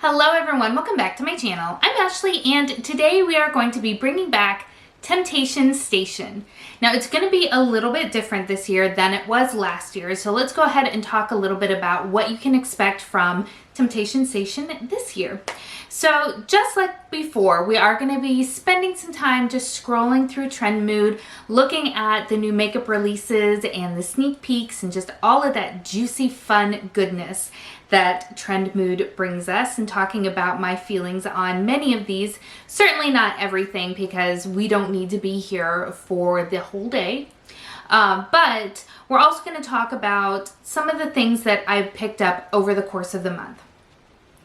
Hello everyone, welcome back to my channel. I'm Ashley and today we are going to be bringing back Temptation Station. Now it's going to be a little bit different this year than it was last year, so let's go ahead and talk a little bit about what you can expect from Temptation Station this year. So just like before, we are going to be spending some time just scrolling through Trend Mood, looking at the new makeup releases and the sneak peeks and just all of that juicy fun goodness that Trend Mood brings us, and talking about my feelings on many of these. Certainly not everything, because we don't need to be here for the whole day. But we're also going to talk about some of the things that I've picked up over the course of the month.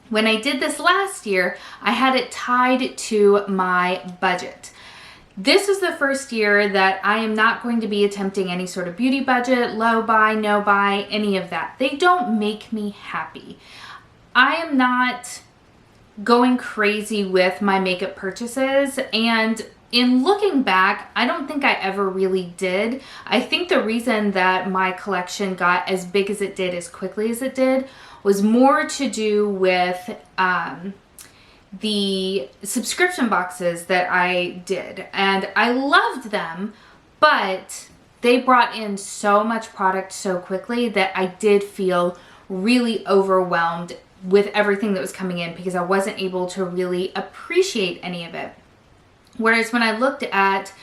When I did this last year, I had it tied to my budget. This is the first year that I am not going to be attempting any sort of beauty budget, low buy, no buy, any of that. They don't make me happy. I am not going crazy with my makeup purchases, and in looking back, I don't think I ever really did. I think the reason that my collection got as big as it did, as quickly as it did, was more to do with the subscription boxes that I did, and I loved them, but they brought in so much product so quickly that I did feel really overwhelmed with everything that was coming in, because I wasn't able to really appreciate any of it. Whereas when I looked at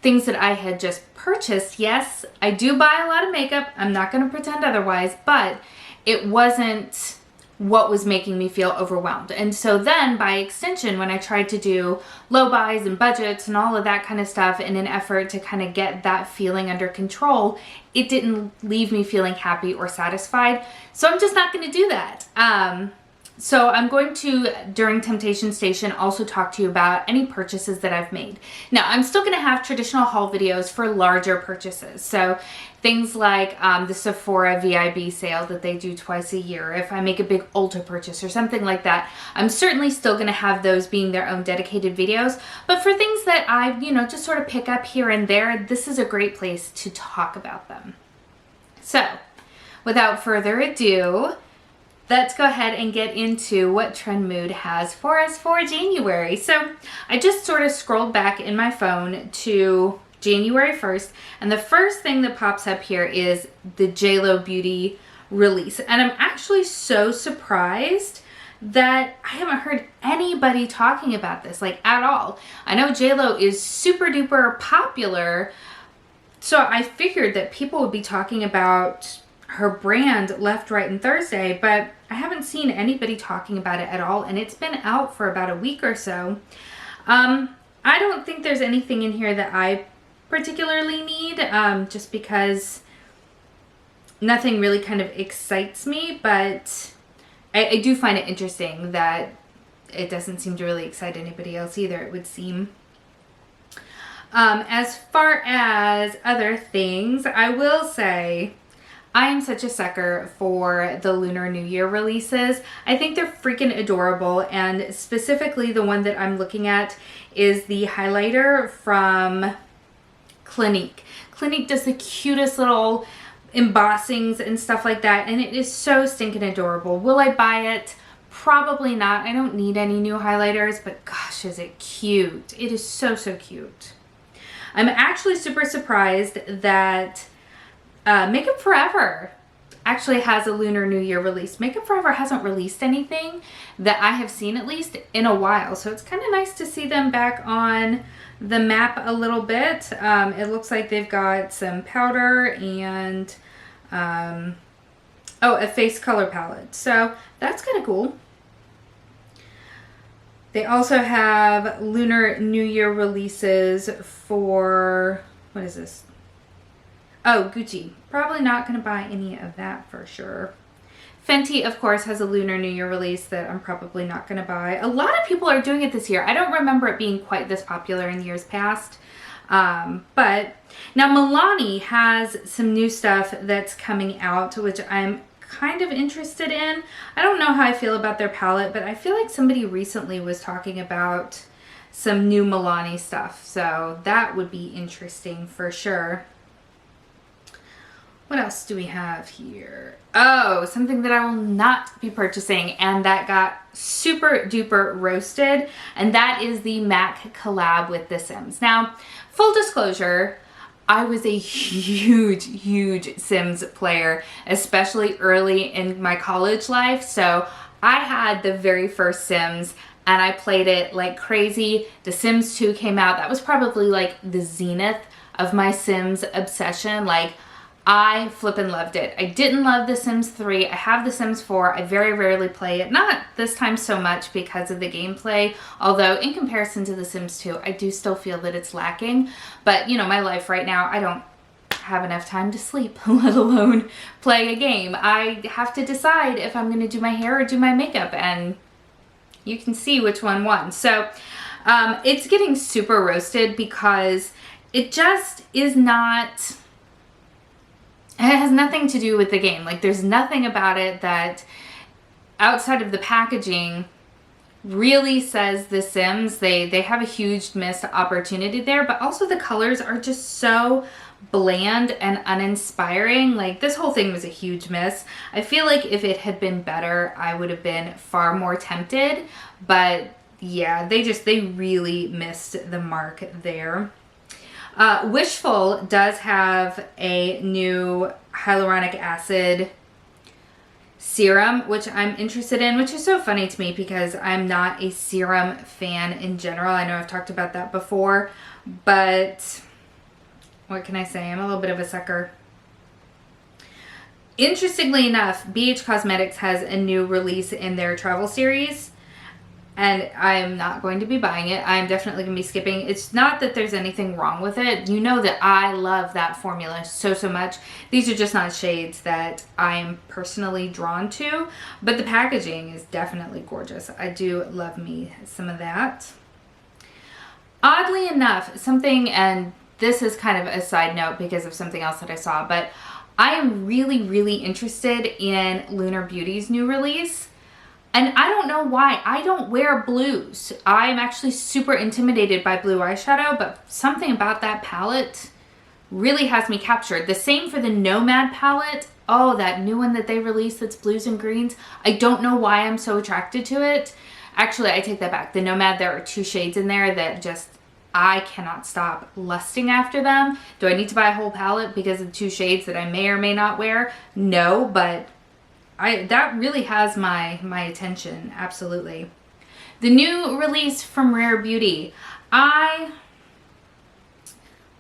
things that I had just purchased, yes, I do buy a lot of makeup, I'm not going to pretend otherwise, but it wasn't what was making me feel overwhelmed. And so then by extension, when I tried to do low buys and budgets and all of that kind of stuff in an effort to kind of get that feeling under control, it didn't leave me feeling happy or satisfied. So I'm just not going to do that. So I'm going to, during Temptation Station, also talk to you about any purchases that I've made. Now, I'm still going to have traditional haul videos for larger purchases. So things like the Sephora VIB sale that they do twice a year. If I make a big Ulta purchase or something like that, I'm certainly still going to have those being their own dedicated videos. But for things that I, just sort of pick up here and there, this is a great place to talk about them. So without further ado, let's go ahead and get into what Trend Mood has for us for January. So I just sort of scrolled back in my phone to January 1st, and the first thing that pops up here is the JLo Beauty release. And I'm actually so surprised that I haven't heard anybody talking about this, like, at all. I know JLo is super duper popular, so I figured that people would be talking about her brand left, right, and Thursday, but I haven't seen anybody talking about it at all, and it's been out for about a week or so. I don't think there's anything in here that I particularly need, just because nothing really kind of excites me, but I do find it interesting that it doesn't seem to really excite anybody else either, it would seem. As far as other things, I will say I am such a sucker for the Lunar New Year releases. I think they're freaking adorable, and specifically the one that I'm looking at is the highlighter from Clinique. Clinique does the cutest little embossings and stuff like that, and it is so stinking adorable. Will I buy it? Probably not. I don't need any new highlighters, but gosh, is it cute. It is so, so cute. I'm actually super surprised that Makeup Forever actually has a Lunar New Year release. Makeup Forever hasn't released anything that I have seen, at least, in a while. So it's kind of nice to see them back on the map a little bit. It looks like they've got some powder and, a face color palette. So that's kind of cool. They also have Lunar New Year releases for, what is this? Oh, Gucci. Probably not going to buy any of that for sure. Fenty, of course, has a Lunar New Year release that I'm probably not going to buy. A lot of people are doing it this year. I don't remember it being quite this popular in years past. But now Milani has some new stuff that's coming out, which I'm kind of interested in. I don't know how I feel about their palette, but I feel like somebody recently was talking about some new Milani stuff. So that would be interesting for sure. What else do we have here? Oh, something that I will not be purchasing and that got super duper roasted, and that is the MAC collab with The Sims. Now, full disclosure, I was a huge Sims player, especially early in my college life. So I had the very first Sims and I played it like crazy. The Sims 2 came out. That was probably like the zenith of my Sims obsession. Like, I flippin' loved it. I didn't love The Sims 3. I have The Sims 4. I very rarely play it. Not this time so much because of the gameplay. Although in comparison to The Sims 2, I do still feel that it's lacking. But you know, my life right now, I don't have enough time to sleep, let alone play a game. I have to decide if I'm going to do my hair or do my makeup. And you can see which one won. So it's getting super roasted because it just is not... It has nothing to do with the game. Like, there's nothing about it that, outside of the packaging, really says The Sims. They have a huge missed opportunity there, but also the colors are just so bland and uninspiring. Like, this whole thing was a huge miss. I feel like if it had been better, I would have been far more tempted, but yeah, they really missed the mark there. Wishful does have a new hyaluronic acid serum, which I'm interested in, which is so funny to me because I'm not a serum fan in general. I know I've talked about that before, but what can I say? I'm a little bit of a sucker. Interestingly enough, BH Cosmetics has a new release in their travel series. And I'm not going to be buying it. I'm definitely going to be skipping. It's not that there's anything wrong with it. You know that I love that formula so much. These are just not shades that I'm personally drawn to. But the packaging is definitely gorgeous. I do love me some of that. Oddly enough, something, and this is kind of a side note because of something else that I saw, but I am really interested in Lunar Beauty's new release. And I don't know why. I don't wear blues. I'm actually super intimidated by blue eyeshadow, but something about that palette really has me captured. The same for the Nomad palette. Oh, that new one that they released that's blues and greens. I don't know why I'm so attracted to it. Actually, I take that back. The Nomad, there are 2 shades in there that just, I cannot stop lusting after them. Do I need to buy a whole palette because of 2 shades that I may or may not wear? No, but that really has my attention, absolutely. The new release from Rare Beauty, I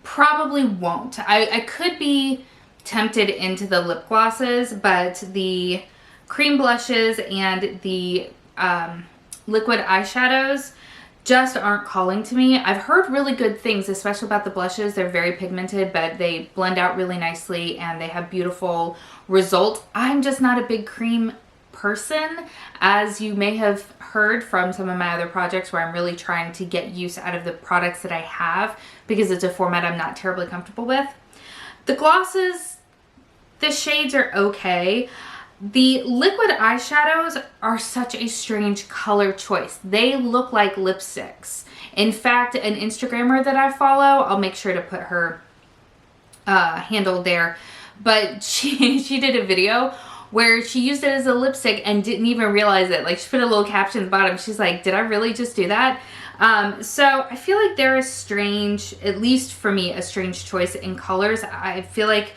probably won't. I could be tempted into the lip glosses, but the cream blushes and the liquid eyeshadows just aren't calling to me. I've heard really good things, especially about the blushes. They're very pigmented, but they blend out really nicely and they have beautiful results. I'm just not a big cream person, as you may have heard from some of my other projects where I'm really trying to get use out of the products that I have because it's a format I'm not terribly comfortable with. The glosses, the shades are okay. The liquid eyeshadows are such a strange color choice. They look like lipsticks. In fact, an Instagrammer that I follow, I'll make sure to put her handle there, but she did a video where she used it as a lipstick and didn't even realize it. Like, she put a little caption at the bottom. She's like, did I really just do that? So I feel like they're a strange, at least for me, a strange choice in colors. I feel like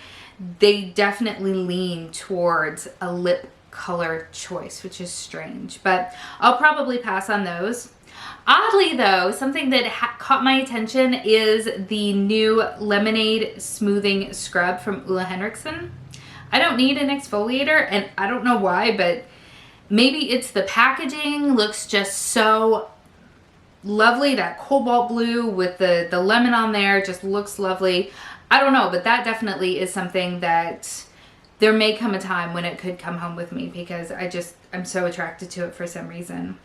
they definitely lean towards a lip color choice, which is strange, but I'll probably pass on those. Oddly though, something that caught my attention is the new Lemonade Smoothing Scrub from Ulla Henriksen. I don't need an exfoliator, and I don't know why, but maybe it's the packaging looks just so lovely. That cobalt blue with the lemon on there just looks lovely. I don't know, but that definitely is something that there may come a time when it could come home with me because I'm so attracted to it for some reason.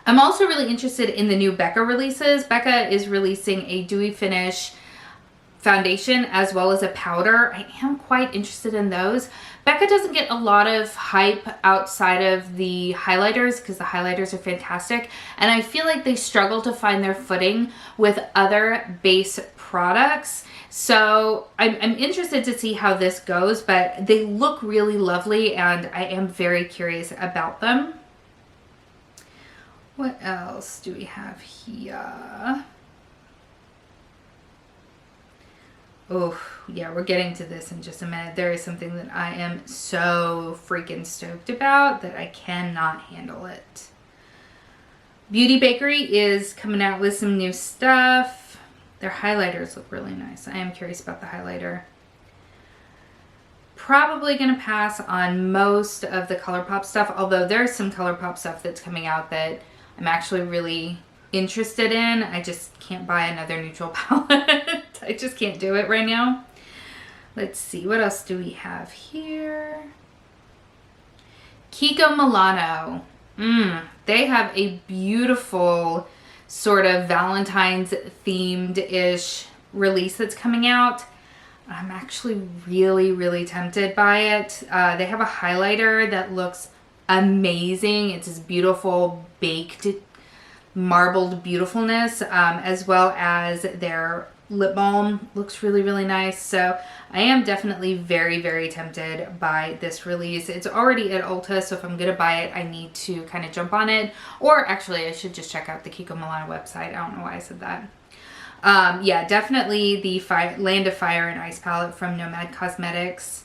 I'm also really interested in the new Becca releases. Becca is releasing a dewy finish foundation as well as a powder. I am quite interested in those. Becca doesn't get a lot of hype outside of the highlighters because the highlighters are fantastic, and I feel like they struggle to find their footing with other base products. So I'm interested to see how this goes, but they look really lovely and I am very curious about them. What else do we have here? Oh, yeah, we're getting to this in just a minute. There is something that I am so freaking stoked about that I cannot handle it. Beauty Bakery is coming out with some new stuff. Their highlighters look really nice. I am curious about the highlighter. Probably going to pass on most of the Colourpop stuff, although there's some Colourpop stuff that's coming out that I'm actually really interested in. I just can't buy another neutral palette. I just can't do it right now. Let's see, what else do we have here? Kiko Milano. They have a beautiful sort of Valentine's themed-ish release that's coming out. I'm actually really tempted by it. They have a highlighter that looks amazing. It's this beautiful baked marbled beautifulness, as well as their lip balm looks really nice. So I am definitely very tempted by this release. It's already at Ulta, so if I'm gonna buy it, I need to kind of jump on it. Or actually, I should just check out the Kiko Milano website. I don't know why I said that. Yeah, definitely the Land of Fire and Ice palette from Nomad Cosmetics.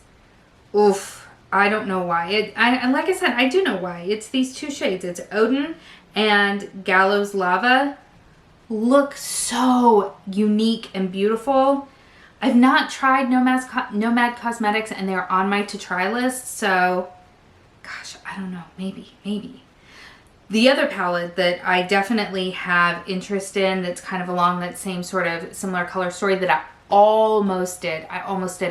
Oof, I don't know why. Like I said, I do know why. It's these two shades. It's Odin and Gallows Lava. Look so unique and beautiful. I've not tried Nomad Cosmetics, and they're on my to try list, so gosh, I don't know, maybe. The other palette that I definitely have interest in that's kind of along that same sort of similar color story that I almost did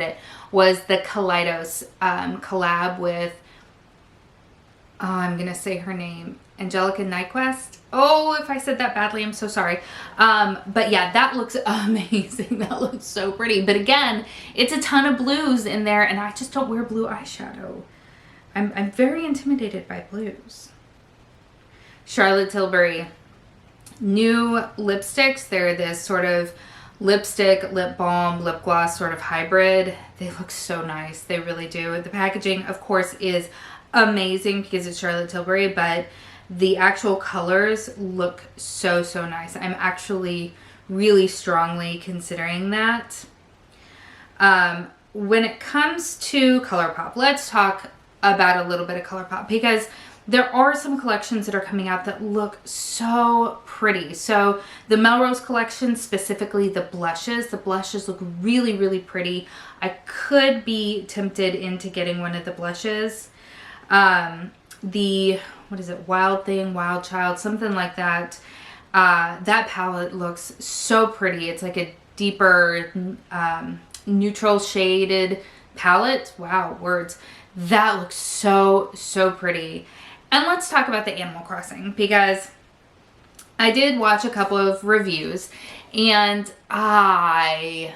it, was the Kaleidos collab with, I'm gonna say her name, Angelica Nyquist. Oh, if I said that badly, I'm so sorry. But yeah, that looks amazing. That looks so pretty. But again, it's a ton of blues in there, and I just don't wear blue eyeshadow. I'm very intimidated by blues. Charlotte Tilbury. New lipsticks. They're this sort of lipstick, lip balm, lip gloss sort of hybrid. They look so nice. They really do. The packaging, of course, is amazing because it's Charlotte Tilbury, but the actual colors look so nice. I'm actually really strongly considering that. When it comes to Colourpop, let's talk about a little bit of Colourpop, because there are some collections that are coming out that look so pretty. So the Melrose collection, specifically the blushes look really pretty. I could be tempted into getting one of the blushes. The, what is it, Wild Thing, Wild Child, something like that. That palette looks so pretty. It's like a deeper neutral shaded palette. Wow, words. That looks so pretty. And let's talk about the Animal Crossing, because I did watch a couple of reviews and I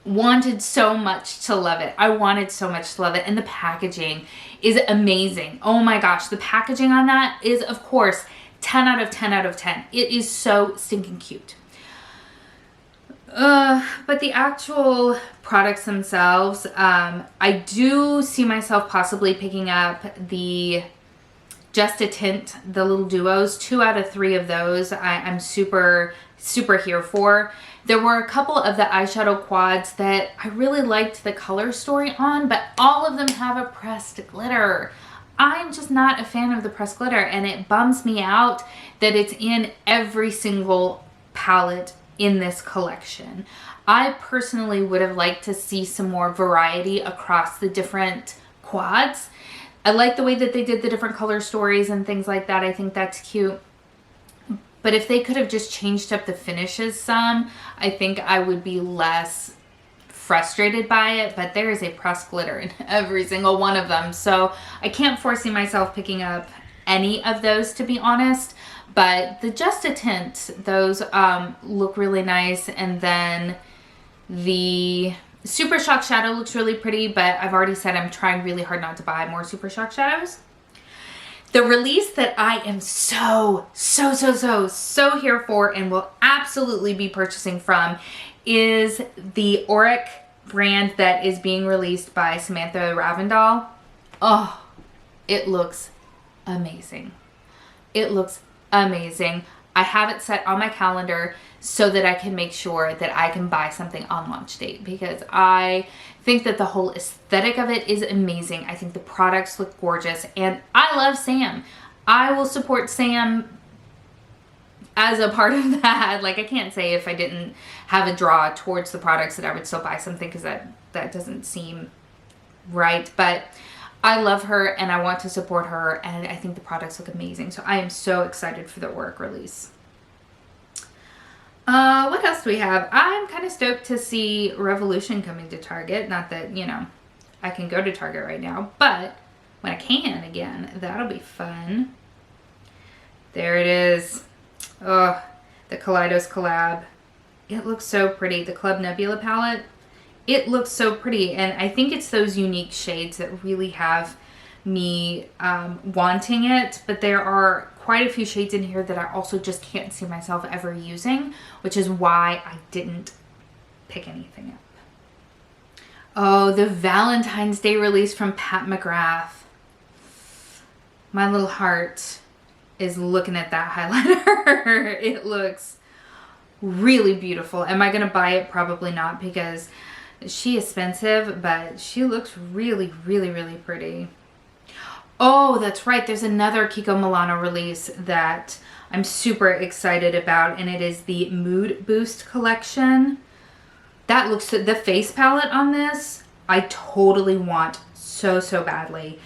wanted so much to love it. I wanted so much to love it, and the packaging is amazing. Oh my gosh, the packaging on that is, of course, 10 out of 10 out of 10. It is so stinking cute. But the actual products themselves, I do see myself possibly picking up the Just a Tint, the little duos. 2 out of 3 of those I'm super here for. There were a couple of the eyeshadow quads that I really liked the color story on, but all of them have a pressed glitter. I'm just not a fan of the pressed glitter, and it bums me out that it's in every single palette in this collection. I personally would have liked to see some more variety across the different quads. I like the way that they did the different color stories and things like that. I think that's cute. But if they could have just changed up the finishes some, I think I would be less frustrated by it. But there is a pressed glitter in every single one of them. So I can't foresee myself picking up any of those, to be honest. But the Just a Tint, those look really nice. And then The Super Shock Shadow looks really pretty, but I've already said I'm trying really hard not to buy more Super Shock Shadows. The release that I am so here for and will absolutely be purchasing from is the Auric brand that is being released by Samantha Ravndal. Oh, it looks amazing. It looks amazing. I have it set on my calendar so that I can make sure that I can buy something on launch date, because I think that the whole aesthetic of it is amazing. I think the products look gorgeous, and I love Sam. I will support Sam as a part of that. Like, I can't say if I didn't have a draw towards the products that I would still buy something, because that doesn't seem right. But I love her and I want to support her, and I think the products look amazing. So I am so excited for the Auric release. What else do we have? I'm kind of stoked to see Revolution coming to Target. Not that, you know, I can go to Target right now, but when I can again, that'll be fun. There it is. Oh, the Kaleidos collab. It looks so pretty. The Club Nebula palette. It looks so pretty, and I think it's those unique shades that really have me wanting it, but there are quite a few shades in here that I also just can't see myself ever using, which is why I didn't pick anything up. Oh, the Valentine's Day release from Pat McGrath. My little heart is looking at that highlighter. It looks really beautiful. Am I gonna buy it? Probably not, because she is expensive, but she looks really pretty. Oh, that's right. There's another Kiko Milano release that I'm super excited about, and it is the Mood Boost collection. That looks, the face palette on this, I totally want so badly.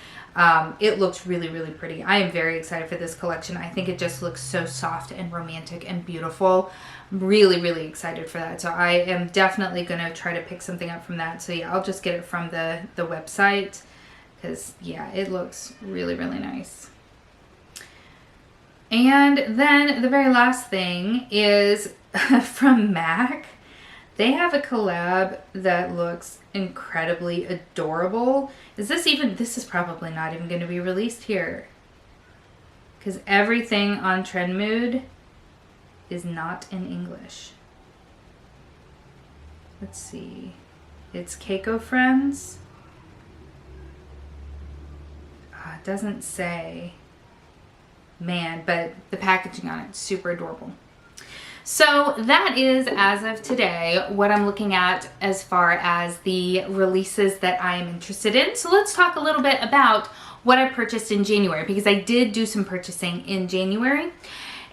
It looks really pretty. I am very excited for this collection. I think it just looks so soft and romantic and beautiful. I'm really excited for that. So I am definitely going to try to pick something up from that. So yeah, I'll just get it from the website, because yeah, it looks really nice. And then the very last thing is from MAC. They have a collab that looks incredibly adorable. Is this even, this is probably not even going to be released here, because everything on Trend Mood is not in English. Let's see. It's Keiko Friends. Oh, it doesn't say. Man, but the packaging on it is super adorable. So that is, as of today, what I'm looking at as far as the releases that I am interested in. So let's talk a little bit about what I purchased in January, because I did do some purchasing in January.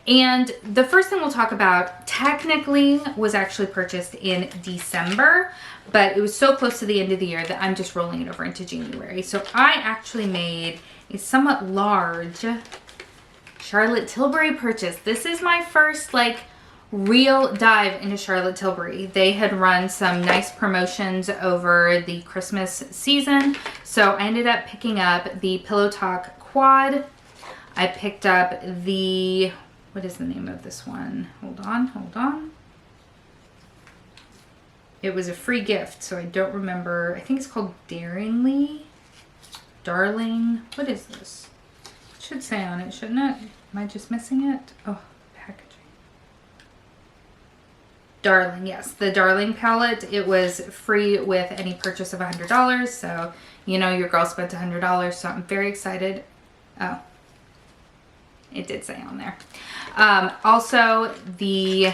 And the first thing we'll talk about technically was actually purchased in December, but it was so close to the end of the year that I'm just rolling it over into January. So I actually made a somewhat large Charlotte Tilbury purchase. This is my first real dive into Charlotte Tilbury. They had run some nice promotions over the Christmas season, so I ended up picking up the Pillow Talk Quad. I picked up the, what is the name of this one? Hold on. It was a free gift, so I don't remember. I think it's called Darling. What is this? It should say on it, shouldn't it? Am I just missing it? Oh, packaging. Darling, yes. The Darling palette. It was free with any purchase of $100. So, you know, your girl spent $100. So I'm very excited. Oh, it did say on there. Also, the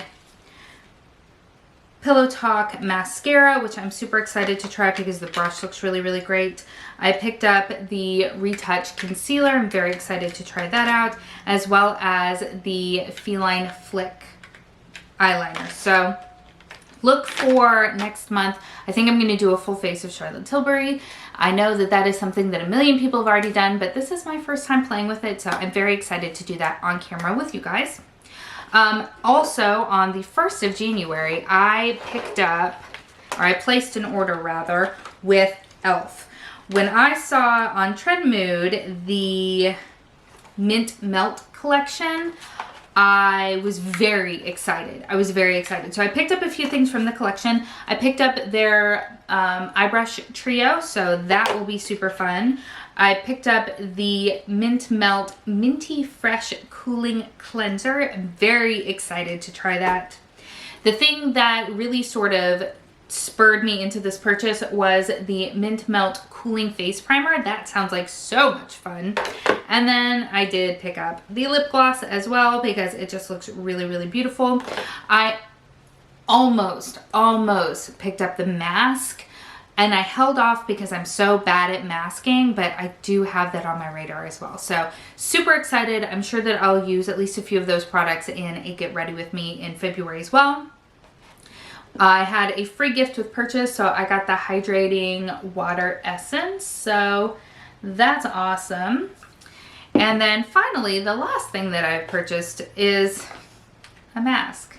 Pillow Talk mascara, which I'm super excited to try because the brush looks really great. I picked up the Retouch concealer. I'm very excited to try that out, as well as the Feline Flick eyeliner. So look for next month. I think I'm going to do a full face of Charlotte Tilbury. I know that that is something that a million people have already done, but this is my first time playing with it, so I'm very excited to do that on camera with you guys. Also, on the 1st of January, I picked up, or I placed an order rather, with e.l.f. When I saw on Trend Mood the Mint Melt collection, I was very excited. I was very excited. So I picked up a few things from the collection. I picked up their eye brush trio, so that will be super fun. I picked up the Mint Melt Minty Fresh Cooling Cleanser. I'm very excited to try that. The thing that really sort of spurred me into this purchase was the Mint Melt Cooling Face Primer. That sounds like so much fun. And then I did pick up the lip gloss as well because it just looks really, really beautiful. I almost picked up the mask, and I held off because I'm so bad at masking, but I do have that on my radar as well. So super excited. I'm sure that I'll use at least a few of those products in a Get Ready With Me in February as well. I had a free gift with purchase, so I got the Hydrating Water Essence, so that's awesome. And then finally, the last thing that I've purchased is a mask.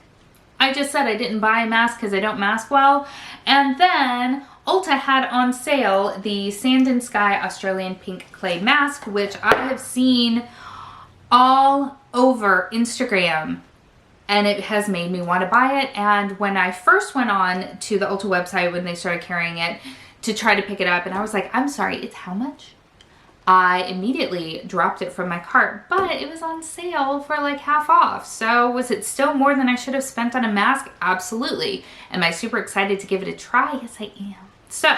I just said I didn't buy a mask because I don't mask well, and then Ulta had on sale the Sand and Sky Australian Pink Clay Mask, which I have seen all over Instagram, and it has made me want to buy it. And when I first went on to the Ulta website when they started carrying it to try to pick it up, and I was like, I'm sorry, it's how much? I immediately dropped it from my cart, but it was on sale for like half off. So was it still more than I should have spent on a mask? Absolutely. Am I super excited to give it a try? Yes, I am. So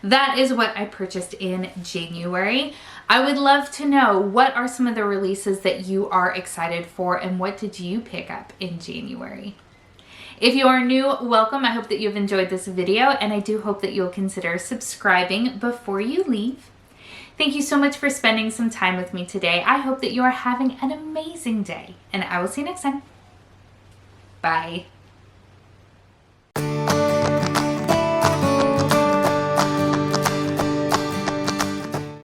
that is what I purchased in January. I would love to know, what are some of the releases that you are excited for, and what did you pick up in January? If you are new, welcome. I hope that you've enjoyed this video, and I do hope that you'll consider subscribing before you leave. Thank you so much for spending some time with me today. I hope that you are having an amazing day, and I will see you next time. Bye.